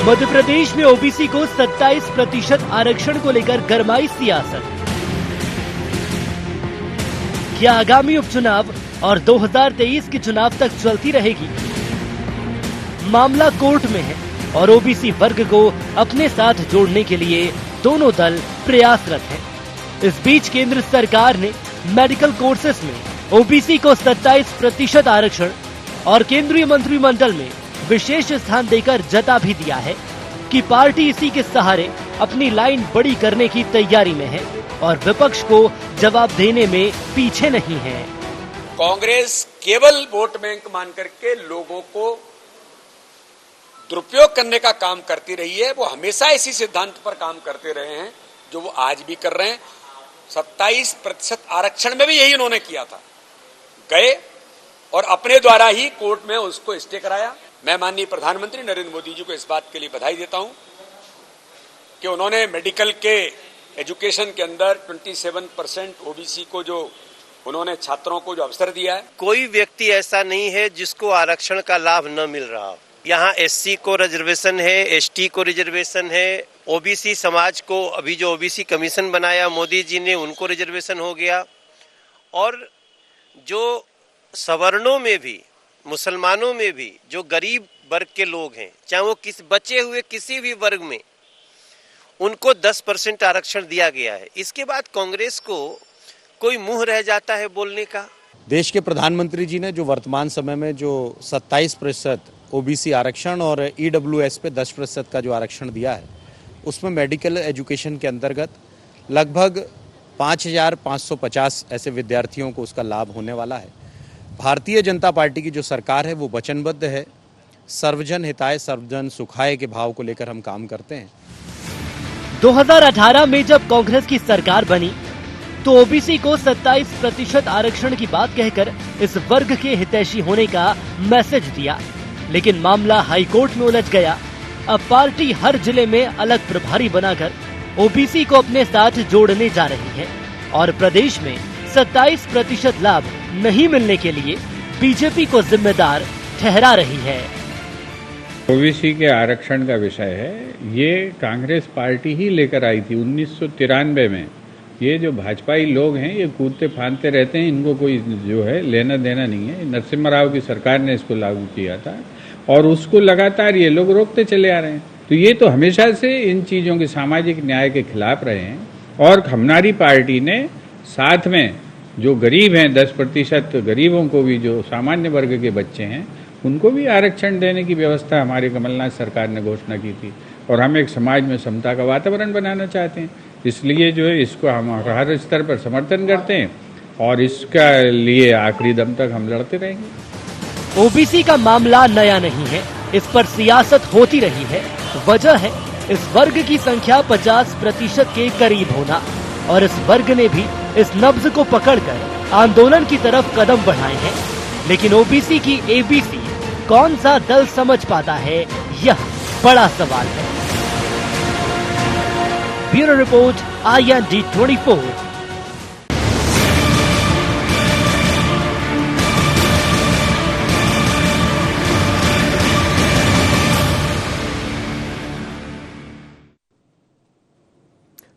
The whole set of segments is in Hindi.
मध्य प्रदेश में ओबीसी को 27% आरक्षण को लेकर गरमाई सियासत। क्या आगामी उपचुनाव और 2023 के चुनाव तक चलती रहेगी? मामला कोर्ट में है और ओबीसी वर्ग को अपने साथ जोड़ने के लिए दोनों दल प्रयासरत हैं। इस बीच केंद्र सरकार ने मेडिकल कोर्सेस में ओबीसी को 27% आरक्षण और केंद्रीय मंत्रिमंडल में विशेष स्थान देकर जता भी दिया है कि पार्टी इसी के सहारे अपनी लाइन बड़ी करने की तैयारी में है और विपक्ष को जवाब देने में पीछे नहीं है। कांग्रेस केवल वोट बैंक मान करके लोगों को दुरुपयोग करने का काम करती रही है। वो हमेशा इसी सिद्धांत पर काम करते रहे हैं जो वो आज भी कर रहे हैं। 27% आरक्षण में भी यही उन्होंने किया था, गए और अपने द्वारा ही कोर्ट में उसको स्टे कराया। मैं माननीय प्रधानमंत्री नरेंद्र मोदी जी को इस बात के लिए बधाई देता हूं कि उन्होंने मेडिकल के एजुकेशन के अंदर 27% ओबीसी को जो उन्होंने छात्रों को जो अवसर दिया है। कोई व्यक्ति ऐसा नहीं है जिसको आरक्षण का लाभ न मिल रहा हो। यहाँ एससी को रिजर्वेशन है, एसटी को रिजर्वेशन है, ओबीसी समाज को अभी जो ओबीसी कमीशन बनाया मोदी जी ने उनको रिजर्वेशन हो गया। और जो सवर्णों में भी, मुसलमानों में भी जो गरीब वर्ग के लोग हैं, चाहे वो बचे हुए किसी भी वर्ग में, उनको 10% आरक्षण दिया गया है। इसके बाद कांग्रेस को कोई मुंह रह जाता है बोलने का। देश के प्रधानमंत्री जी ने जो वर्तमान समय में जो 27% ओबीसी आरक्षण और ईडब्ल्यूएस पे 10% का जो आरक्षण दिया है, उसमें मेडिकल एजुकेशन के अंतर्गत लगभग 5,550 ऐसे विद्यार्थियों को उसका लाभ होने वाला है। भारतीय जनता पार्टी की जो सरकार है वो वचनबद्ध है। सर्वजन हिताय सर्वजन सुखाय के भाव को लेकर हम काम करते हैं। 2018 में जब कांग्रेस की सरकार बनी तो ओबीसी को 27% आरक्षण की बात कहकर इस वर्ग के हितैषी होने का मैसेज दिया, लेकिन मामला हाईकोर्ट में उलझ गया। अब पार्टी हर जिले में अलग प्रभारी बनाकर ओबीसी को अपने साथ जोड़ने जा रही है और प्रदेश में 27% लाभ नहीं मिलने के लिए बीजेपी को जिम्मेदार ठहरा रही है। ओबीसी के आरक्षण का विषय है, ये कांग्रेस पार्टी ही लेकर आई थी 1993 में। ये जो भाजपाई लोग हैं ये कूदते फांदते रहते हैं, इनको कोई जो है लेना देना नहीं है। नरसिम्हा राव की सरकार ने इसको लागू किया था और उसको लगातार ये लोग रोकते चले आ रहे हैं। तो ये तो हमेशा से इन चीज़ों के सामाजिक न्याय के खिलाफ रहे हैं। और हमारी पार्टी ने साथ में जो गरीब हैं, 10% गरीबों को भी, जो सामान्य वर्ग के बच्चे हैं, उनको भी आरक्षण देने की व्यवस्था हमारी कमलनाथ सरकार ने घोषणा की थी। और हम एक समाज में समता का वातावरण बनाना चाहते हैं, इसलिए जो है इसको हम हर स्तर पर समर्थन करते हैं और इसका लिए आखिरी दम तक हम लड़ते रहेंगे। ओबीसी का मामला नया नहीं है, इस पर सियासत होती रही है। वजह है इस वर्ग की संख्या 50% के करीब होना और इस वर्ग ने भी इस नब्ज को पकड़कर आंदोलन की तरफ कदम बढ़ाए हैं। लेकिन ओबीसी की एबीसी कौन सा दल समझ पाता है, यह बड़ा सवाल है। Bureau report IND 24।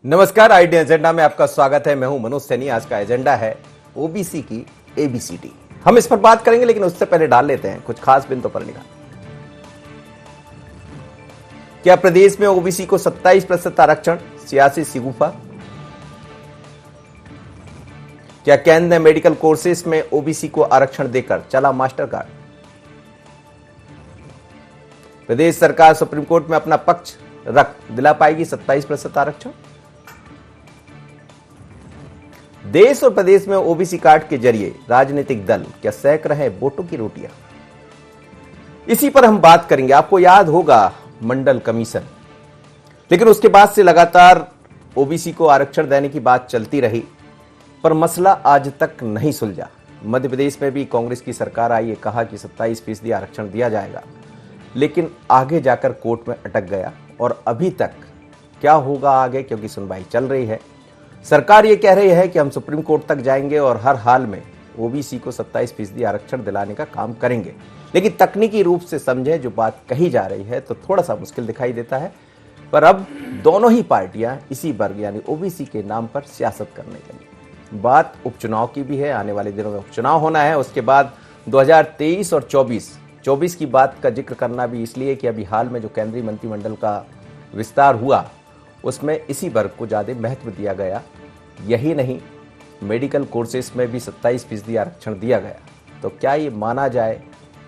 नमस्कार, आईडी एजेंडा में आपका स्वागत है। मैं हूं मनोज सैनी। आज का एजेंडा है ओबीसी की एबीसीडी। हम इस पर बात करेंगे, लेकिन उससे पहले डाल लेते हैं कुछ खास बिंदुओं पर निगाह। क्या प्रदेश में ओबीसी को 27% आरक्षण सियासी शिगुफा? क्या केंद्र ने मेडिकल कोर्सेस में ओबीसी को आरक्षण देकर चला मास्टर कार्ड? प्रदेश सरकार सुप्रीम कोर्ट में अपना पक्ष रख दिला पाएगी 27% आरक्षण? देश और प्रदेश में ओबीसी कार्ड के जरिए राजनीतिक दल क्या सेक रहे हैं वोटों की रोटियां? इसी पर हम बात करेंगे। आपको याद होगा मंडल कमीशन, लेकिन उसके बाद से लगातार ओबीसी को आरक्षण देने की बात चलती रही, पर मसला आज तक नहीं सुलझा। मध्य प्रदेश में भी कांग्रेस की सरकार आई, कहा कि 27% आरक्षण दिया जाएगा, लेकिन आगे जाकर कोर्ट में अटक गया। और अभी तक क्या होगा आगे, क्योंकि सुनवाई चल रही है। सरकार ये कह रही है कि हम सुप्रीम कोर्ट तक जाएंगे और हर हाल में ओबीसी को 27% आरक्षण दिलाने का काम करेंगे, लेकिन तकनीकी रूप से समझे जो बात कही जा रही है तो थोड़ा सा मुश्किल दिखाई देता है। पर अब दोनों ही पार्टियां इसी वर्ग यानी ओबीसी के नाम पर सियासत करने लगी। बात उपचुनाव की भी है, आने वाले दिनों में उपचुनाव होना है। उसके बाद 2023 और 24 की बात का जिक्र करना भी इसलिए कि अभी हाल में जो केंद्रीय मंत्रिमंडल का विस्तार हुआ उसमें इसी वर्ग को ज़्यादा महत्व दिया गया। यही नहीं, मेडिकल कोर्सेस में भी 27% आरक्षण दिया गया। तो क्या ये माना जाए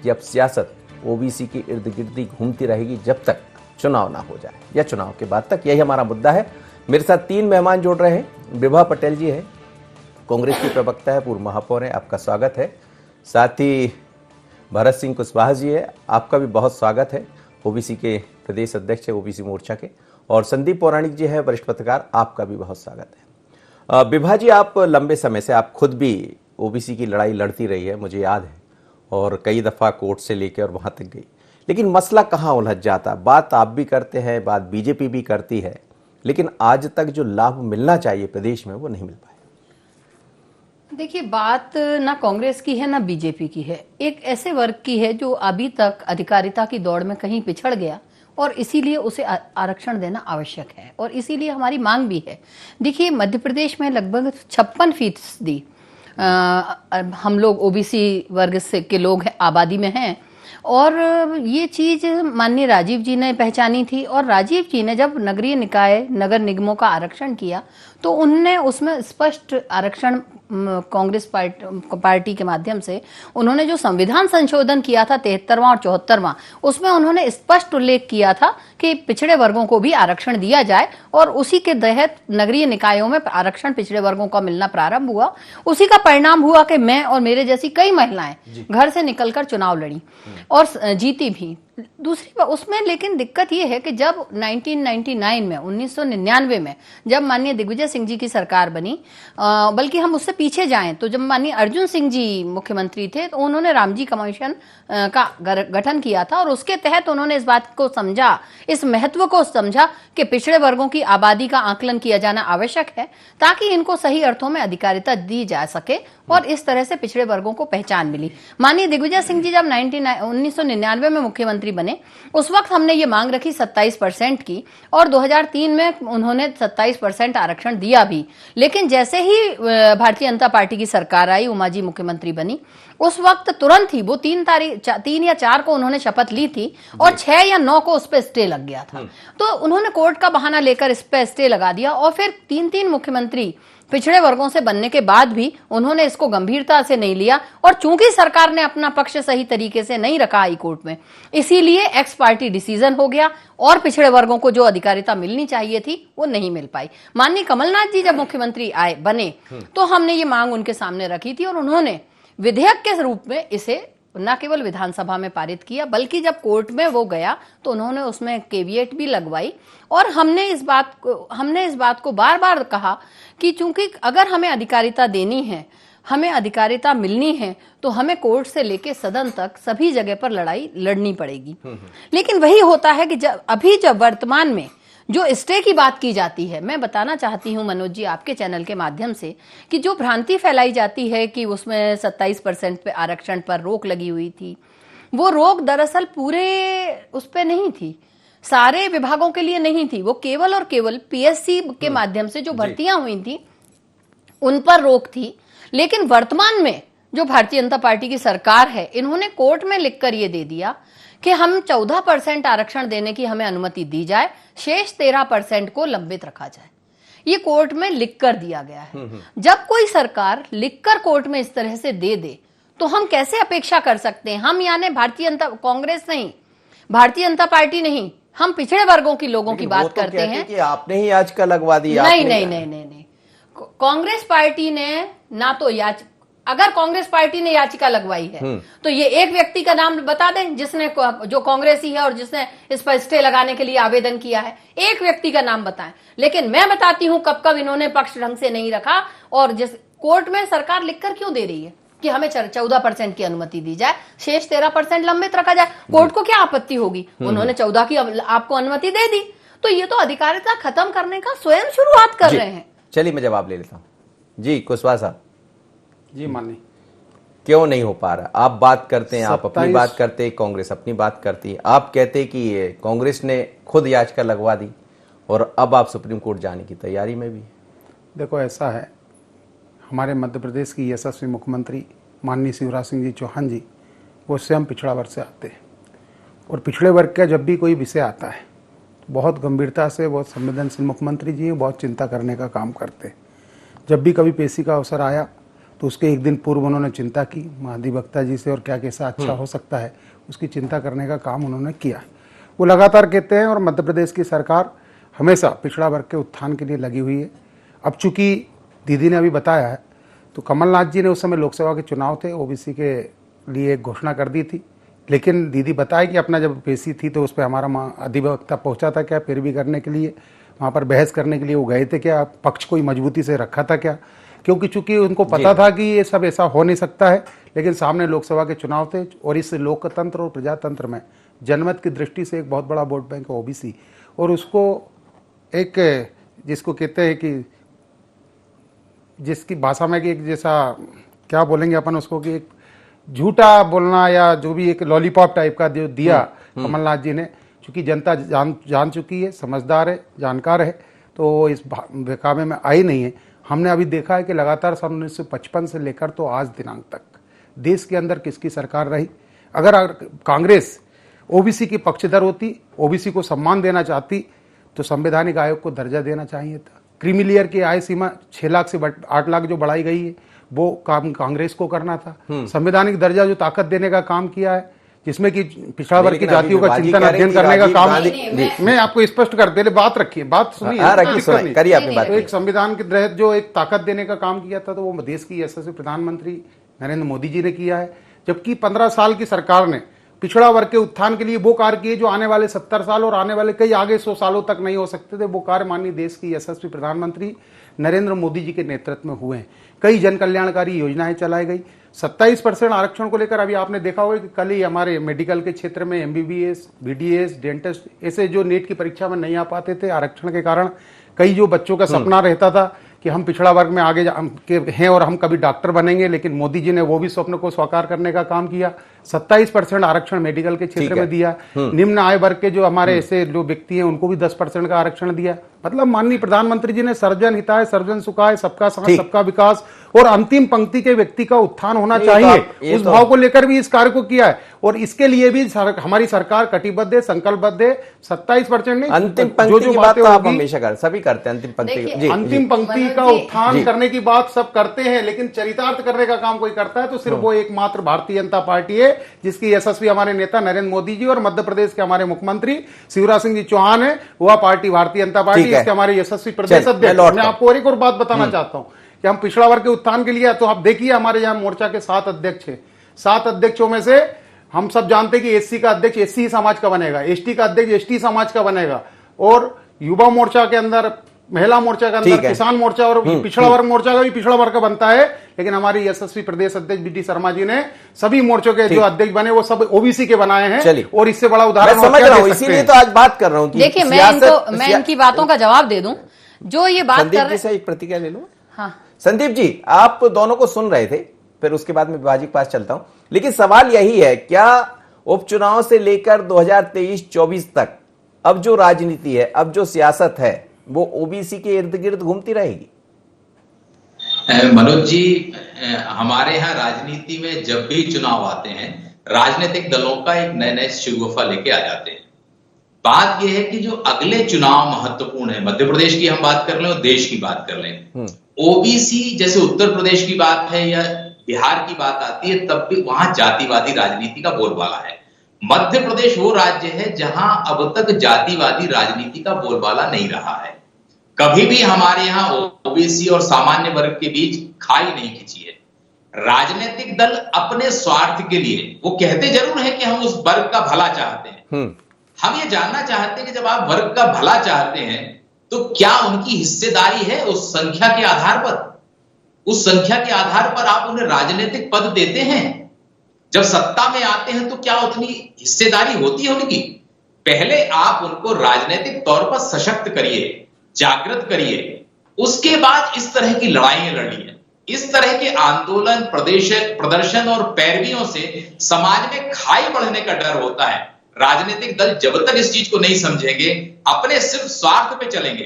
कि अब सियासत ओबीसी के इर्द गिर्द ही घूमती रहेगी जब तक चुनाव ना हो जाए या चुनाव के बाद तक? यही हमारा मुद्दा है। मेरे साथ 3 मेहमान जुड़ रहे हैं। विभा पटेल जी है, कांग्रेस की प्रवक्ता है, पूर्व महापौर है, आपका स्वागत है। साथ ही भरत सिंह कुशवाहा जी है, आपका भी बहुत स्वागत है, ओबीसी के प्रदेश अध्यक्ष है ओबीसी मोर्चा के। और संदीप पौराणिक जी है, वरिष्ठ पत्रकार, आपका भी बहुत स्वागत है। विभा जी, आप लंबे समय से, आप खुद भी ओबीसी की लड़ाई लड़ती रही है, मुझे याद है, और कई दफा कोर्ट से लेकर और वहां तक गई, लेकिन मसला कहाँ उलझ जाता? बात आप भी करते हैं, बात बीजेपी भी करती है, लेकिन आज तक जो लाभ मिलना चाहिए प्रदेश में वो नहीं मिल पाया। देखिए, बात ना कांग्रेस की है ना बीजेपी की है, एक ऐसे वर्ग की है जो अभी तक अधिकारिता की दौड़ में कहीं पिछड़ गया और इसीलिए उसे आरक्षण देना आवश्यक है और इसीलिए हमारी मांग भी है। देखिए, मध्य प्रदेश में लगभग 56% हम लोग ओबीसी वर्ग से के लोग आबादी में हैं और ये चीज माननीय राजीव जी ने पहचानी थी। और राजीव जी ने जब नगरीय निकाय नगर निगमों का आरक्षण किया तो उनने उसमें स्पष्ट आरक्षण कांग्रेस पार्टी के माध्यम से उन्होंने जो संविधान संशोधन किया था 73वां और 74वां, उसमें उन्होंने स्पष्ट उल्लेख किया था कि पिछड़े वर्गों को भी आरक्षण दिया जाए और उसी के तहत नगरीय निकायों में आरक्षण पिछड़े वर्गों का मिलना प्रारंभ हुआ। उसी का परिणाम हुआ कि मैं और मेरे जैसी कई महिलाएं घर से निकलकर चुनाव लड़ी और जीती भी। दूसरी बात उसमें लेकिन दिक्कत यह है कि जब 1999 में 1999 में जब माननीय दिग्विजय सिंह जी की सरकार बनी, बल्कि हम उससे पीछे जाएं तो जब माननीय अर्जुन सिंह जी मुख्यमंत्री थे तो उन्होंने रामजी कमीशन का गठन किया था और उसके तहत उन्होंने इस बात को समझा, इस महत्व को समझा कि पिछड़े वर्गों की आबादी का आकलन किया जाना आवश्यक है ताकि इनको सही अर्थों में अधिकारिता दी जा सके और इस तरह से पिछड़े वर्गों को पहचान मिली। माननीय दिग्विजय सिंह जी जब 1999 में मुख्यमंत्री बने उस वक्त हमने ये मांग रखी 27% की और 2003 में उन्होंने 27% आरक्षण दिया भी। लेकिन जैसे ही भारतीय जनता पार्टी की सरकार आई, उमा जी मुख्यमंत्री बनी, उस वक्त तुरंत ही वो 3 या 4 को उन्होंने शपथ ली थी और 6 या 9 को उस पर स्टे लग गया था। तो उन्होंने कोर्ट का बहाना लेकर इस पर स्टे लगा दिया और फिर 3 मुख्यमंत्री पिछड़े वर्गों से बनने के बाद भी उन्होंने इसको गंभीरता से नहीं लिया और चूंकि सरकार ने अपना पक्ष सही तरीके से नहीं रखा हाई कोर्ट में, इसीलिए एक्स पार्टी डिसीजन हो गया और पिछड़े वर्गों को जो अधिकारिता मिलनी चाहिए थी वो नहीं मिल पाई। माननीय कमलनाथ जी जब मुख्यमंत्री बने तो हमने ये मांग उनके सामने रखी थी और उन्होंने विधेयक के रूप में इसे न केवल विधानसभा में पारित किया बल्कि जब कोर्ट में वो गया तो उन्होंने उसमें केविएट भी लगवाई और हमने इस बात को बार बार कहा कि चूंकि अगर हमें अधिकारिता देनी है, हमें अधिकारिता मिलनी है तो हमें कोर्ट से लेके सदन तक सभी जगह पर लड़ाई लड़नी पड़ेगी। लेकिन वही होता है कि जब वर्तमान में जो स्टे की बात की जाती है, मैं बताना चाहती हूं मनोज जी आपके चैनल के माध्यम से कि जो भ्रांति फैलाई जाती है कि उसमें 27% पे आरक्षण पर रोक लगी हुई थी, वो रोक दरअसल पूरे उस पे नहीं थी, सारे विभागों के लिए नहीं थी, वो केवल और केवल पीएससी के माध्यम से जो भर्तियां हुई थी उन पर रोक थी। लेकिन वर्तमान में जो भारतीय जनता पार्टी की सरकार है, इन्होंने कोर्ट में लिखकर ये दे दिया कि हम 14% आरक्षण देने की हमें अनुमति दी जाए, शेष 13% को लंबित रखा जाए। ये कोर्ट में लिखकर दिया गया है। जब कोई सरकार लिखकर कोर्ट में इस तरह से दे तो हम कैसे अपेक्षा कर सकते हैं? हम यानी भारतीय जनता कांग्रेस नहीं, भारतीय जनता पार्टी नहीं, हम पिछड़े वर्गों की लोगों की बात करते हैं कि आपने ही याचिका लगवा दी। नहीं, कांग्रेस पार्टी ने ना तो अगर कांग्रेस पार्टी ने याचिका लगवाई है तो ये एक व्यक्ति का नाम बता दें जिसने, जो कांग्रेसी है और जिसने इस पर स्टे लगाने के लिए आवेदन किया है, एक व्यक्ति का नाम बताएं। लेकिन मैं बताती हूं कब इन्होंने पक्ष ढंग से नहीं रखा और जिस कोर्ट में सरकार लिखकर क्यों दे रही है कि हमें 14% की अनुमति दी जाए, शेष 13% लंबित रखा जाए। कोर्ट को क्या आपत्ति होगी? उन्होंने 14 की आपको अनुमति दे दी, तो ये तो अधिकारिता खत्म करने का स्वयं शुरुआत कर रहे हैं। चलिए मैं जवाब ले लेता हूं जी। कुशवाहा साहब जी माननीय, क्यों नहीं हो पा रहा? आप बात करते हैं, आप अपनी बात करते हैं, कांग्रेस अपनी बात करती है। आप कहते हैं कि कांग्रेस ने खुद याचिका लगवा दी और अब आप सुप्रीम कोर्ट जाने की तैयारी में भी। देखो, ऐसा है, हमारे मध्य प्रदेश की यशस्वी मुख्यमंत्री माननीय शिवराज सिंह जी चौहान जी, वो स्वयं पिछड़ा वर्ग से आते हैं और पिछड़े वर्ग का जब भी कोई विषय आता है तो बहुत गंभीरता से, बहुत संवेदनशील मुख्यमंत्री जी बहुत चिंता करने का काम करते हैं। जब भी कभी पेशी का अवसर आया तो उसके एक दिन पूर्व उन्होंने चिंता की महाधिवक्ता जी से और क्या कैसा अच्छा हो सकता है, उसकी चिंता करने का काम उन्होंने किया। वो लगातार कहते हैं और मध्य प्रदेश की सरकार हमेशा पिछड़ा वर्ग के उत्थान के लिए लगी हुई है। अब चूंकि दीदी ने अभी बताया है, तो कमलनाथ जी ने उस समय लोकसभा के चुनाव थे, ओबीसी के लिए एक घोषणा कर दी थी, लेकिन दीदी बताए कि अपना जब पेशी थी तो उस पर हमारा अधिवक्ता पहुंचा था क्या पैरवी करने के लिए, वहाँ पर बहस करने के लिए वो गए थे क्या, पक्ष कोई मजबूती से रखा था क्या, क्योंकि चूंकि उनको पता था कि ये सब ऐसा हो नहीं सकता है। लेकिन सामने लोकसभा के चुनाव थे और इस लोकतंत्र और प्रजातंत्र में जनमत की दृष्टि से एक बहुत बड़ा वोट बैंक है ओबीसी, और उसको एक जिसको कहते हैं कि जिसकी भाषा में कि एक जैसा क्या बोलेंगे अपन उसको, कि एक झूठा बोलना या जो भी एक लॉलीपॉप टाइप का जो दिया कमलनाथ जी ने, चूंकि जनता जान चुकी है, समझदार है, जानकार है, तो इस बहकावे में आई नहीं है। हमने अभी देखा है कि लगातार सन 1955 से लेकर तो आज दिनांक तक देश के अंदर किसकी सरकार रही। अगर कांग्रेस ओबीसी की पक्षधर होती, ओबीसी को सम्मान देना चाहती, तो संवैधानिक आयोग को दर्जा देना चाहिए था। क्रीमी लेयर की आय सीमा 6 लाख से 8 लाख जो बढ़ाई गई है, वो काम कांग्रेस को करना था। संवैधानिक दर्जा जो ताकत देने का काम किया है, जिसमें कि पिछड़ा वर्ग की जातियों का चिंतन अध्ययन करने का काम, मैं आपको स्पष्ट कर दे, बात रखिए, बात सुनिए, करिए आपने बात। तो एक संविधान के तहत जो एक ताकत देने का काम किया था, तो वो देश की यशस्वी प्रधानमंत्री नरेंद्र मोदी जी ने किया है। जबकि 15 साल की सरकार ने पिछड़ा वर्ग के उत्थान के लिए वो कार्य किए जो आने वाले 70 साल और आने वाले कई आगे 100 सालों तक नहीं हो सकते थे। वो कार्य माननीय देश की यशस्वी प्रधानमंत्री नरेंद्र मोदी जी के नेतृत्व में हुए हैं। कई जन कल्याणकारी योजनाएं चलाई गई। 27% आरक्षण को लेकर अभी आपने देखा होगा कि कल ही हमारे मेडिकल के क्षेत्र में एमबीबीएस, बीडीएस, डेंटिस्ट, ऐसे जो नीट की परीक्षा में नहीं आ पाते थे आरक्षण के कारण, कई जो बच्चों का सपना रहता था कि हम पिछड़ा वर्ग में आगे के हैं और हम कभी डॉक्टर बनेंगे, लेकिन मोदी जी ने वो भी स्वप्न को साकार करने का काम किया। 27% आरक्षण मेडिकल के क्षेत्र में दिया। निम्न आय वर्ग के जो हमारे ऐसे जो व्यक्ति हैं उनको भी 10% का आरक्षण दिया। मतलब माननीय प्रधानमंत्री जी ने सर्वजन हिताय, सर्वजन सुखाय, सबका साथ, सबका विकास और अंतिम पंक्ति के व्यक्ति का उत्थान होना चाहिए, उस भाव को लेकर भी इस कार्य को किया है। और इसके लिए भी हमारी सरकार कटिबद्ध है, संकल्पबद्ध है। 27% नहीं, अंतिम पंक्ति की बात तो आप हमेशा कर, सभी करते हैं अंतिम पंक्ति, अंतिम पंक्ति का उत्थान करने की बात सब करते हैं, लेकिन चरितार्थ करने का काम कोई करता है तो सिर्फ वो एकमात्र भारतीय जनता पार्टी है, जिसकी यशस्वी हमारे नेता नरेंद्र मोदी जी और मध्य प्रदेश के हमारे मुख्यमंत्री शिवराज सिंह जी चौहान है। वह पार्टी भारतीय जनता पार्टी, इसके हमारे यशस्वी प्रदेश अध्यक्ष। मैं आपको और एक और बात बताना चाहता हूं कि हम पिछड़ा वर्ग के उत्थान के लिए, तो आप देखिए हमारे यहाँ मोर्चा के 7 अध्यक्ष है। 7 अध्यक्षों में से हम सब जानते हैं कि एससी का अध्यक्ष एससी समाज का बनेगा, एसटी का अध्यक्ष एसटी समाज का बनेगा, और युवा मोर्चा के अंदर, महिला मोर्चा के अंदर, किसान मोर्चा और पिछड़ा वर्ग मोर्चा का भी पिछड़ा वर्ग का बनता है। लेकिन हमारी यशस्वी प्रदेश अध्यक्ष बीडी शर्मा जी ने सभी मोर्चों के जो अध्यक्ष बने वो सब ओबीसी के बनाए हैं। और इससे बड़ा उदाहरण समझ रहा हूं, इसीलिए तो आज बात कर रहा हूं। देखिए, मैं इनकी बातों का जवाब दे दूं जो ये बात कर रहे हैं। एक प्रतिक्रिया ले लो। हाँ संदीप जी, आप दोनों को सुन रहे थे, फिर उसके बाद में बाजी के पास चलता हूं। लेकिन सवाल यही है, क्या उपचुनाव से लेकर 2023-24 तक अब जो राजनीति है, अब जो सियासत है, वो ओबीसी के इर्द गिर्द घूमती रहेगी? मनोज जी, हमारे यहाँ राजनीति में जब भी चुनाव आते हैं, राजनीतिक दलों का एक नए नए शिगुफा लेके आ जाते हैं। बात यह है कि जो अगले चुनाव महत्वपूर्ण है, मध्य प्रदेश की हम बात कर लें और देश की बात कर लें, ओबीसी जैसे उत्तर प्रदेश की बात है या बिहार की बात आती है, तब भी वहां जातिवादी राजनीति का बोलबाला है। मध्य प्रदेश वो राज्य है जहां अब तक जातिवादी राजनीति का बोलबाला नहीं रहा है। कभी भी हमारे यहाँ ओबीसी और सामान्य वर्ग के बीच खाई नहीं खिंची है। राजनीतिक दल अपने स्वार्थ के लिए, वो कहते जरूर है कि हम उस वर्ग का भला चाहते हैं। हम ये जानना चाहते हैं कि जब आप वर्ग का भला चाहते हैं तो क्या उनकी हिस्सेदारी है उस संख्या के आधार पर? उस संख्या के आधार पर आप उन्हें राजनीतिक पद देते हैं। जब सत्ता में आते हैं तो क्या उतनी हिस्सेदारी होती है उनकी? पहले आप उनको राजनीतिक तौर पर सशक्त करिए, जागृत करिए, उसके बाद इस तरह की लड़ाइयां लड़िए। इस तरह के आंदोलन, प्रदर्शन और पैरवियों से समाज में खाई बढ़ने का डर होता है। राजनीतिक दल जब तक इस चीज को नहीं समझेंगे, अपने सिर्फ स्वार्थ पे चलेंगे,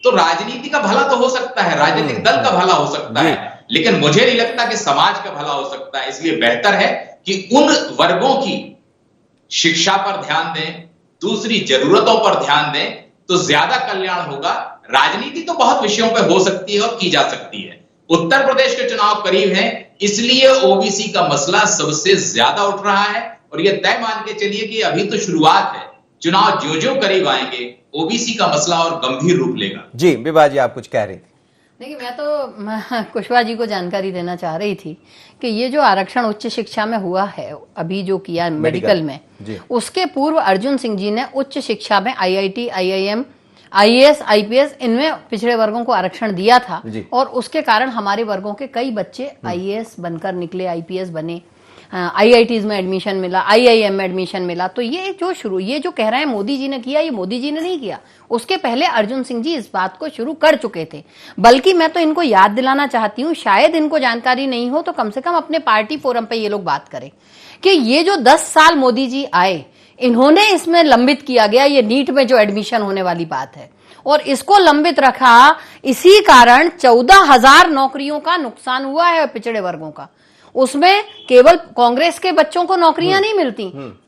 तो राजनीति का भला तो हो सकता है, राजनीतिक दल का भला हो सकता है, लेकिन मुझे नहीं लगता कि समाज का भला हो सकता है। इसलिए बेहतर है कि उन वर्गों की शिक्षा पर ध्यान दें, दूसरी जरूरतों पर ध्यान दें, तो ज्यादा कल्याण होगा। राजनीति तो बहुत विषयों पर हो सकती है और की जा सकती है। उत्तर प्रदेश के चुनाव करीब हैं, इसलिए ओबीसी का मसला सबसे ज्यादा उठ रहा है। और यह तय मान के चलिए कि अभी तो शुरुआत है, चुनाव जो जो करीब आएंगे ओबीसी का मसला और गंभीर रूप लेगा। जी विभा जी, आप कुछ कह रही थी। देखिए, मैं तो कुशवाहा जी को जानकारी देना चाह रही थी कि ये जो आरक्षण उच्च शिक्षा में हुआ है, अभी जो किया मेडिकल में, उसके पूर्व अर्जुन सिंह जी ने उच्च शिक्षा में IIT, IIM, IAS, IPS इनमें पिछड़े वर्गों को आरक्षण दिया था और उसके कारण हमारे वर्गों के कई बच्चे IAS बनकर निकले, IPS बने, IITs में एडमिशन मिला, IIM में एडमिशन मिला। तो ये जो कह रहे हैं मोदी जी ने किया, ये मोदी जी ने नहीं किया, उसके पहले अर्जुन सिंह जी इस बात को शुरू कर चुके थे। बल्कि मैं तो इनको याद दिलाना चाहती हूँ, शायद इनको जानकारी नहीं हो तो कम से कम अपने पार्टी फोरम पे ये लोग बात करें कि ये जो 10 साल मोदी जी आए, इन्होंने इसमें लंबित किया गया, ये नीट में जो एडमिशन होने वाली बात है, और इसको लंबित रखा, इसी कारण 14,000 नौकरियों का नुकसान हुआ है पिछड़े वर्गों का। उसमें केवल कांग्रेस के बच्चों को नौकरियां नहीं मिलती,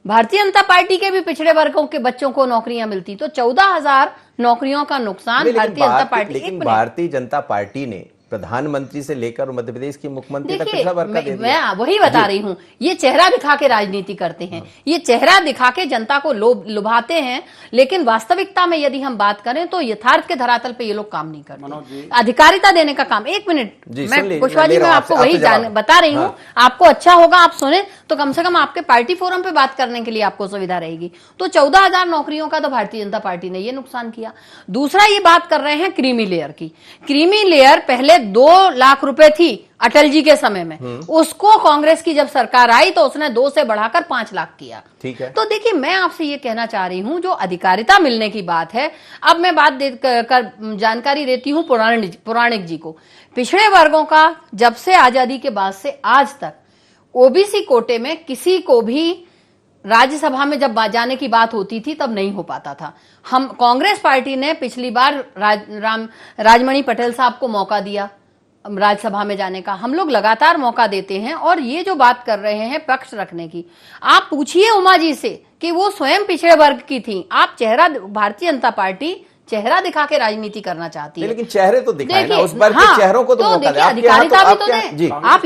भारतीय जनता पार्टी के भी पिछड़े वर्गों के बच्चों को नौकरियां मिलती। तो 14,000 नौकरियों का नुकसान भारतीय जनता पार्टी। लेकिन भारतीय जनता पार्टी ने प्रधानमंत्री से लेकर मध्य प्रदेश की मुख्यमंत्री तक पिछड़ा वर्ग का दे दिया। मैं वही बता रही हूँ, ये चेहरा दिखा के राजनीति करते हैं, ये चेहरा दिखा के जनता को लुभाते हैं, लेकिन वास्तविकता में यदि हम बात करें तो यथार्थ के धरातल पे ये लोग काम नहीं करते। अधिकारिता देने का काम, एक मिनट, मैं कुशवाहा जी, मैं आपको वही बता रही हूँ, आपको अच्छा होगा आप सुने तो कम से कम आपके पार्टी फोरम पे बात करने के लिए आपको सुविधा रहेगी। तो 14,000 नौकरियों का तो भारतीय जनता पार्टी ने ये नुकसान किया। दूसरा, ये बात कर रहे हैं क्रीमी लेयर की। क्रीमी लेयर पहले 2 लाख रुपए थी अटल जी के समय में, उसको कांग्रेस की जब सरकार आई तो उसने 2 से बढ़ाकर 5 लाख किया। ठीक है। तो देखिए, मैं आपसे ये कहना चाह रही हूं, जो अधिकारिता मिलने की बात है, अब मैं बात जानकारी देती हूं पुराणिक जी को। पिछड़े वर्गों का जब से आजादी के बाद से आज तक ओबीसी कोटे में किसी को भी राज्यसभा में जब जाने की बात होती थी तब नहीं हो पाता था। हम कांग्रेस पार्टी ने पिछली बार राजमणि पटेल साहब को मौका दिया राज्यसभा में जाने का। हम लोग लगातार मौका देते हैं, और ये जो बात कर रहे हैं पक्ष रखने की, आप पूछिए उमा जी से कि वो स्वयं पिछड़े वर्ग की थी। आप चेहरा, भारतीय जनता पार्टी चेहरा दिखा के राजनीति करना चाहती है, लेकिन चेहरे तो दिखाए ना, उस बार के चेहरों को तो देखिए, अधिकारिता भी तो दें। आप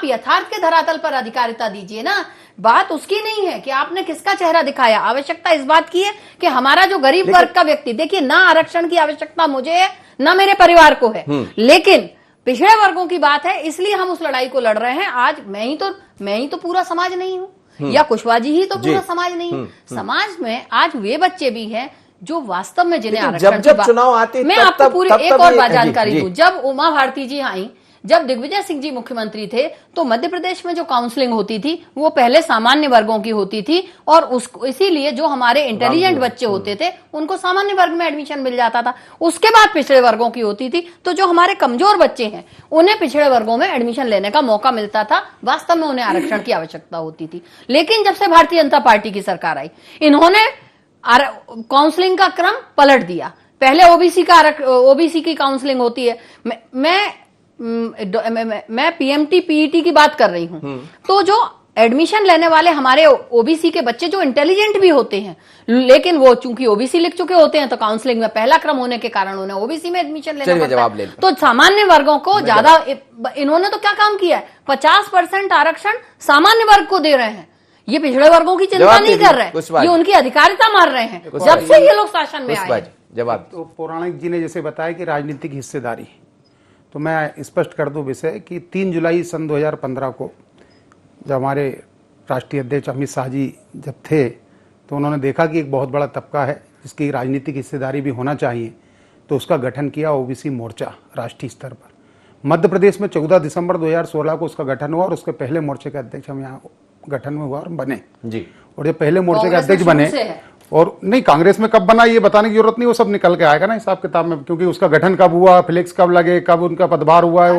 यथार्थ के धरातल पर अधिकारिता दीजिए ना। बात उसकी नहीं है कि आपने किसका चेहरा दिखाया, आवश्यकता इस बात की है कि हमारा जो गरीब वर्ग का व्यक्ति, देखिए ना आरक्षण की आवश्यकता मुझे है ना मेरे परिवार को है, लेकिन पिछड़े वर्गों की बात है, इसलिए हम उस लड़ाई को लड़ रहे हैं। आज मैं ही तो पूरा समाज नहीं हूं, या कुशवाहा जी ही तो पूरा समाज नहीं है। समाज में आज वे बच्चे भी हैं जो वास्तव में जिन्हें आरक्षण जब चुनाव आते, मैं आपको पूरी एक और बात जानकारी दूं। जब उमा भारती जी आई, जब दिग्विजय सिंह जी मुख्यमंत्री थे, तो मध्य प्रदेश में जो काउंसलिंग होती थी वो पहले सामान्य वर्गों की होती थी, और उसको इसीलिए जो हमारे इंटेलिजेंट बच्चे होते थे उनको सामान्य वर्ग में एडमिशन मिल जाता था। उसके बाद पिछड़े वर्गों की होती थी, तो जो हमारे कमजोर बच्चे हैं उन्हें पिछड़े वर्गों में एडमिशन लेने का मौका मिलता था। वास्तव में उन्हें आरक्षण की आवश्यकता होती थी। लेकिन जब से भारतीय जनता पार्टी की सरकार आई, इन्होंने काउंसलिंग का क्रम पलट दिया। पहले ओबीसी की काउंसलिंग होती है। मैं पीएमटी पीईटी की बात कर रही हूं, तो जो एडमिशन लेने वाले हमारे ओबीसी के बच्चे जो इंटेलिजेंट भी होते हैं, लेकिन वो चूंकि ओबीसी लिख चुके होते हैं, तो काउंसलिंग में पहला क्रम होने के कारण उन्हें ओबीसी में एडमिशन लेना पड़ता है। तो सामान्य वर्गों को ज्यादा, इन्होंने तो क्या काम किया है, 50% आरक्षण सामान्य वर्ग को दे रहे हैं। ये पिछड़े वर्गों की चिंता नहीं कर रहे हैं, ये उनकी अधिकारिता मार रहे हैं जब से ये लोग शासन में आए। जवाब। तो पौराणिक जी ने जैसे बताया कि राजनीतिक हिस्सेदारी, तो मैं स्पष्ट कर दूं विषय कि 3 जुलाई सन 2015 को जब हमारे राष्ट्रीय अध्यक्ष अमित शाह जी जब थे, तो उन्होंने देखा कि एक बहुत बड़ा तबका है जिसकी राजनीतिक हिस्सेदारी भी होना चाहिए, तो उसका गठन किया ओबीसी मोर्चा राष्ट्रीय स्तर पर। मध्य प्रदेश में 14 दिसंबर 2016 को उसका गठन हुआ, और उसके पहले मोर्चे के अध्यक्ष हम यहाँ गठन में हुआ और बने जी। और जब पहले मोर्चे के अध्यक्ष बने, और नहीं, कांग्रेस में कब बना ये बताने की जरूरत नहीं, वो सब निकल के आएगा ना हिसाब किताब में, क्योंकि उसका गठन कब हुआ, फ्लेक्स कब लगे, कब उनका पदभार हुआ है,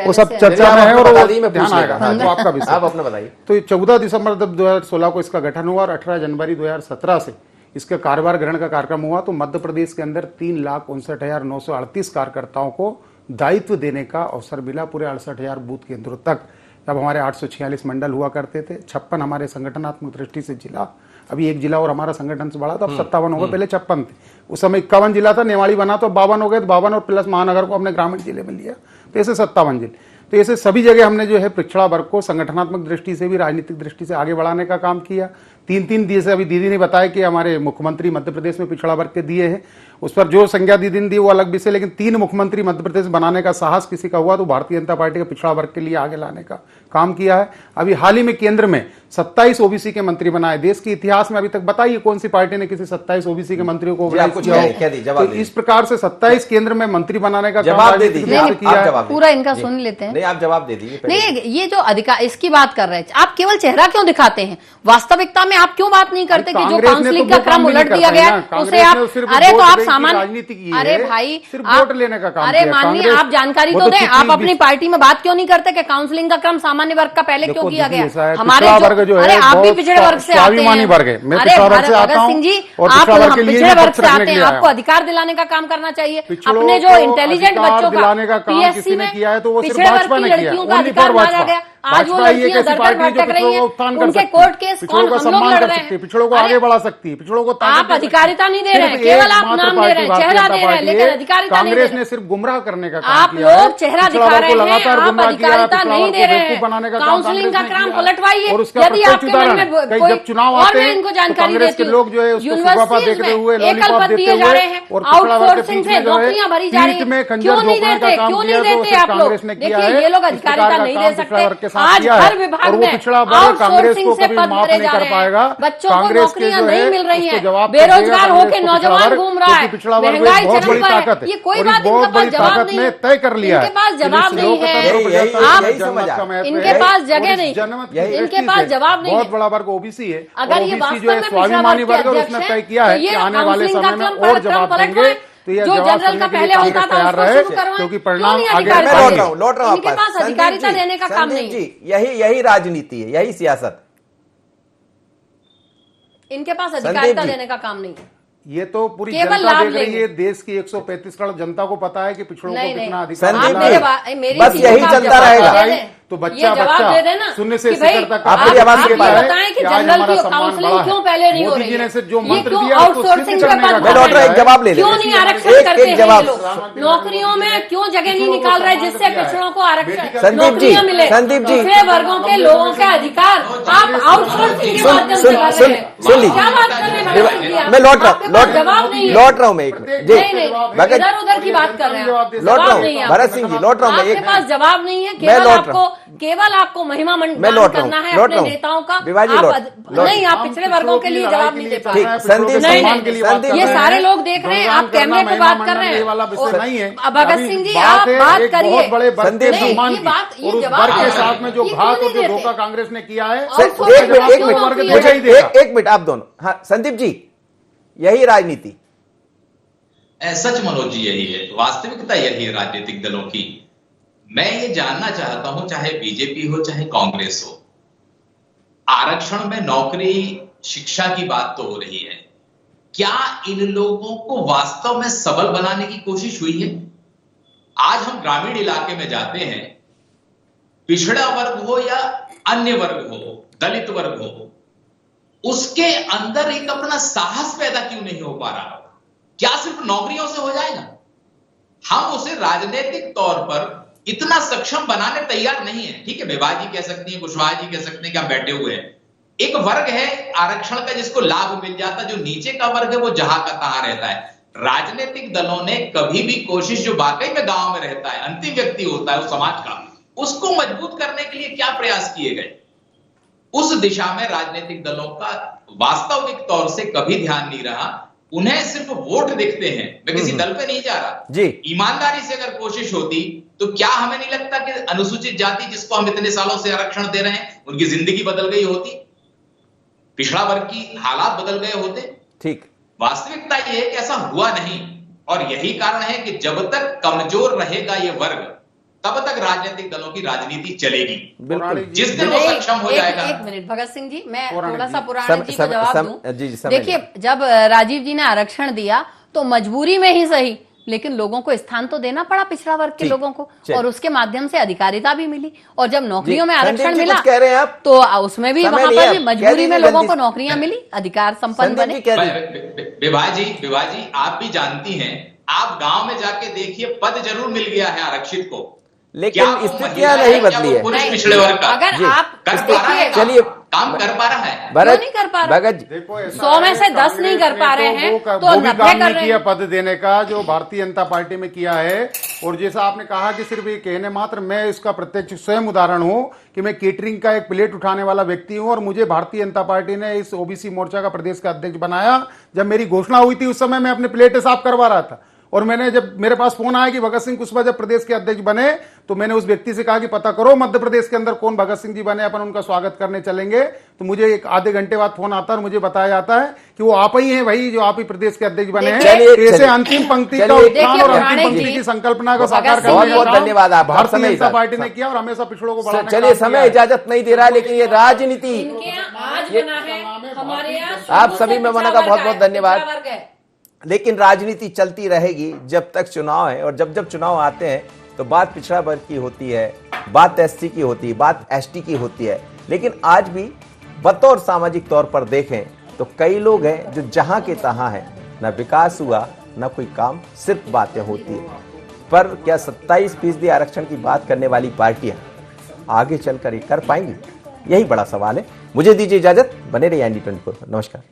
वो सब चर्चा में है और वो ध्यान आएगा। तो आपका विषय आप अपना बताइए। तो 14 दिसंबर 2016 को इसका गठन हुआ और 18 जनवरी 2017 से इसका कार्यभार ग्रहण का कार्यक्रम हुआ। तो मध्य प्रदेश के अंदर 3,59,938 कार्यकर्ताओं को दायित्व देने का अवसर मिला, पूरे 68,000 बूथ केंद्रों तक। जब हमारे 846 मंडल हुआ करते थे, 56 हमारे संगठनात्मक दृष्टि से जिला, अभी एक जिला और हमारा संगठन से बढ़ा, तो अब 57 हो गए, पहले 56 थे। उस समय 51 जिला था, नेवाड़ी बना तो 52 हो गए, तो 52 और प्लस महानगर को हमने ग्रामीण जिले में लिया, तो ऐसे 57 जिले। तो ऐसे सभी जगह हमने जो है पिछड़ा वर्ग को संगठनात्मक दृष्टि से भी राजनीतिक दृष्टि से आगे बढ़ाने का काम किया। 3 दिए से अभी दीदी ने बताया कि हमारे मुख्यमंत्री मध्य प्रदेश में पिछड़ा वर्ग के दिए हैं, उस पर जो संज्ञा दीदी ने दी वो अलग विषय, लेकिन 3 मुख्यमंत्री मध्य प्रदेश बनाने का साहस किसी का हुआ तो भारतीय जनता पार्टी के पिछड़ा वर्ग के लिए आगे लाने का काम किया है। अभी हाल ही में केंद्र में 27 ओबीसी के मंत्री बनाए। देश के इतिहास में अभी तक बताइए कौन सी पार्टी ने किसी 27 ओबीसी के मंत्रियों को किया। तो इस प्रकार से 27 केंद्र में मंत्री बनाने का जवाब दे दीजिए, पूरा इनका सुन लेते हैं। नहीं, आप जवाब दे दीजिए। नहीं, ये जो अधिकार इसकी बात कर रहे हैं, आप केवल चेहरा क्यों दिखाते हैं? वास्तविकता में आप क्यों बात नहीं करते कि जो काउंसलिंग का क्रम उलट दिया गया उसे आप, अरे तो आप सामान्य, अरे भाई आप लेने का काम, अरे माननीय आप जानकारी तो दें, आप अपनी पार्टी में बात क्यों नहीं करते कि काउंसलिंग का क्रम सामान्य वर्ग का पहले क्यों किया गया? हमारे जो, अरे आप भी पिछड़े वर्ग से आते हैं, अरे भगत सिंह जी आप पिछड़े वर्ग से आते हैं, आपको अधिकार दिलाने का काम करना चाहिए। अपने जो इंटेलिजेंट बच्चों का पीएससी में पिछड़े वर्ग की लड़कियों का अधिकार मांगा गया, आज वो लड़कियां दर-दर भटक रही हैं, उनके कोर्ट केस कौन हम लोग लड़ रहे हैं? पिछड़ों को आगे बढ़ा सकती है, पिछड़ों को आप अधिकारिता नहीं दे रहे हैं, केवल आप नाम दे रहे हैं, चेहरा दे रहे हैं, लेकिन अधिकारिता नहीं दे रहे। कांग्रेस ने सिर्फ गुमराह करने का काम आप लोग चेहरा दिखा रहे हैं, आप अधिकारिता नहीं दे रहे हैं। काउंसलिंग का क्रम पलटवाइए, यदि आपके मन में कोई चुनाव और मैं इनको जानकारी देती हूँ, लोग जो है यूनिवर्सिटीज में एकल पद दिए जा रहे हैं, आउटसोर्सिंग से नौकरियां भरी जा रही है, क्यों नहीं देते? क्यों नहीं देते आप लोग? देखिए ये लोग अधिकारिता नहीं दे सकते। आज हर और वो पिछड़ा वर्ग कांग्रेस को कभी माफ नहीं कर पाएगा। बच्चों को नौकरियां नहीं मिल रही हैं, बेरोजगार होकर नौजवान घूम रहा है, महंगाई चरम पर है। ये कोई बात इनके पास जवाब नहीं है, तय कर लिया, इनके पास जवाब नहीं है, आप इनके पास जगह नहीं, इनके पास जवाब नहीं। बहुत बड़ा वर्ग ओबीसी है, अगर ये वास्तव में स्वाभिमानी वर्ग है, उसने तय किया है कि आने वाले समय में और जवाब देंगे। तो ये जो जनरल का पहले होता था उसको शुरू करवाएं, क्योंकि परिणाम आगे लौट रहा हूं इनके पास अधिकारिता देने का काम नहीं है। यही राजनीति है, यही सियासत, इनके पास अधिकारिता देने का काम नहीं है। ये तो पूरी जनता देख रही है, देश की 135 करोड़ जनता को पता है कि पिछड़ों को कितना अधिकार है। बस यही चलता रहेगा। तो बच्चा शून्य से शिखर तक आपकी आवाज के पास बताएं कि जनरल की काउंसलिंग क्यों पहले नहीं हो रही है? से जो मंत्र दिया आउटसोर्सिंग पे एक जवाब ले क्यों नहीं आरक्षण करते हैं ये लोग? नौकरियों में क्यों जगह नहीं निकाल रहे जिससे पिछड़ों को आरक्षण नौकरियां मिले? पिछड़े वर्गों के लोगों के अधिकार आप आउटसोर्सिंग के माध्यम से कर रहे हैं। क्या बात कर रहे हैं? मैं लौट रहा हूँ मैं एक मिनट, इधर उधर की बात कर रहे हैं, लौट रहा हूँ भरत सिंह जी, लौट रहा हूँ मैं। आपके पास जवाब नहीं है, केवल आपको महिमा मंडन करना है अपने नेताओं का। नहीं, आप पिछड़े वर्गों के लिए जवाब नहीं दे पा रहे। ये सारे लोग देख रहे हैं, आप कैमरे पे बात कर रहे हैं। भगत सिंह जी आप बात करिए। ये जवाब के साथ में जो घात और जो धोखा कांग्रेस ने किया है, एक मिनट आप दोनों। हाँ संदीप जी, यही राजनीति सच मनोज जी, यही है वास्तविकता, यही है राजनीतिक दलों की। मैं ये जानना चाहता हूं, चाहे बीजेपी हो चाहे कांग्रेस हो, आरक्षण में नौकरी शिक्षा की बात तो हो रही है, क्या इन लोगों को वास्तव में सबल बनाने की कोशिश हुई है? आज हम ग्रामीण इलाके में जाते हैं, पिछड़ा वर्ग हो या अन्य वर्ग हो, दलित वर्ग हो, उसके अंदर एक अपना साहस पैदा क्यों नहीं हो पा रहा? क्या सिर्फ नौकरियों से हो जाएगा? हम उसे राजनीतिक तौर पर इतना सक्षम बनाने तैयार नहीं है। ठीक है, मेवात जी कह सकती है, कुशवाहा जी कह सकते हैं कि हम बैठे हुए हैं। एक वर्ग है आरक्षण का जिसको लाभ मिल जाता, जो नीचे का वर्ग है वो जहां का तहां रहता है। राजनीतिक दलों ने कभी भी कोशिश, जो वाकई में गांव में रहता है, अंतिम व्यक्ति होता है उस समाज का, उसको मजबूत करने के लिए क्या प्रयास किए गए? उस दिशा में राजनीतिक दलों का वास्तविक तौर से कभी ध्यान नहीं रहा। उन्हें सिर्फ वोट दिखते हैं। मैं किसी दल पे नहीं जा रहा जी। ईमानदारी से अगर कोशिश होती तो क्या हमें नहीं लगता कि अनुसूचित जाति जिसको हम इतने सालों से आरक्षण दे रहे हैं, उनकी जिंदगी बदल गई होती, पिछड़ा वर्ग की हालात बदल गए होते? ठीक, वास्तविकता ये है कि ऐसा हुआ नहीं, और यही कारण है कि जब तक कमजोर रहेगा ये वर्ग तब तक राजनीतिक दलों की राजनीति चलेगी। बिल्कुल। जिस दिन वो सक्षम हो जाएगा। एक मिनट भगत सिंह जी, मैं थोड़ा सा सम- पुराण जी को सम- जवाब सम- दूं। जी, समझ देखिए, जब राजीव जी ने आरक्षण दिया तो मजबूरी में ही सही, लेकिन लोगों को स्थान तो देना पड़ा, पिछड़ा वर्ग के ठीक, लोगों को, चल। और उसके माध्यम से अधिकारिता भी मिली। और जब नौकरियों में संदीप आरक्षण जी मिला कुछ कह रहे हैं आप? तो उसमें भी, समय वहां लिया, पर भी कह मजबूरी दीजिए में लोगों जल्दी को से। नौकरियां मिली, अधिकार संपन्न संदीप बने। जी कह दीजिए। विभा जी आप भी जानती हैं, आप गांव में जाके देखिए, पद जरूर मिल गया है आरक्षित को, लेकिन क्या वो स्थितियां महिला नहीं है, क्या बदली वो है। पुरुष नहीं, पिछड़े वर्ग का अगर जी, आप कर पा रहा है, चलिए, काम कर पा रहा है। भरत नहीं कर पा रहा? भगत जी, देखो, ऐसा 100 में है, से 10 नहीं कर पा रहे कांग्रेस ने हैं, तो तो वो भी 90 काम कर नहीं रहे किया हैं। पद देने का जो भारतीय जनता पार्टी में किया है। और जैसा आपने कहा कि सिर्फ ये कहने मात्र, मैं इसका प्रत्यक्ष स्वयं उदाहरण हूं कि मैं केटरिंग का एक प्लेट उठाने वाला व्यक्ति हूं, और मुझे भारतीय जनता पार्टी ने इस ओबीसी मोर्चा का प्रदेश का अध्यक्ष बनाया। जब मेरी घोषणा हुई थी उस समय मैं अपने प्लेटें साफ करवा रहा था, और मैंने, जब मेरे पास फोन आया कि भगत सिंह कुशवाहा जब प्रदेश के अध्यक्ष बने, तो मैंने उस व्यक्ति से कहा कि पता करो मध्य प्रदेश के अंदर कौन भगत सिंह जी बने, अपन उनका स्वागत करने चलेंगे। तो मुझे एक आधे घंटे बाद फोन आता है और मुझे बताया जाता है कि वो आप ही हैं भाई, जो आप ही प्रदेश के अध्यक्ष बने हैं। चलिए, ऐसे अंतिम पंक्ति का चलिए, उत्थान और अंतिम देखिए, पंक्ति की संकल्पना को साकार भगत सिंह करने जी, का बहुत काम धन्यवाद आपका, भारतीय समय जनता इजाजत। पार्टी ने किया, और हमेशा पिछड़ों को बढ़ाने का चलिए, काम किया समय है। इजाजत नहीं दे रहा, लेकिन ये राजनीति, आज बना है हमारे यहाँ, आप सभी मेहमानों का बहुत बहुत धन्यवाद। पिछड़ा वर्ग है। लेकिन राजनीति चलती रहेगी जब तक चुनाव है, और जब जब चुनाव आते हैं तो बात पिछड़ा वर्ग की होती है, बात एससी की होती है, बात एसटी की होती है। लेकिन आज भी बतौर सामाजिक तौर पर देखें तो कई लोग हैं जो जहां के तहां हैं, ना विकास हुआ ना कोई काम, सिर्फ बातें होती है। पर क्या 27% आरक्षण की बात करने वाली पार्टियां आगे चलकर ये कर पाएंगी? यही बड़ा सवाल है। मुझे दीजिए इजाजत, बने रहिए ND24। नमस्कार।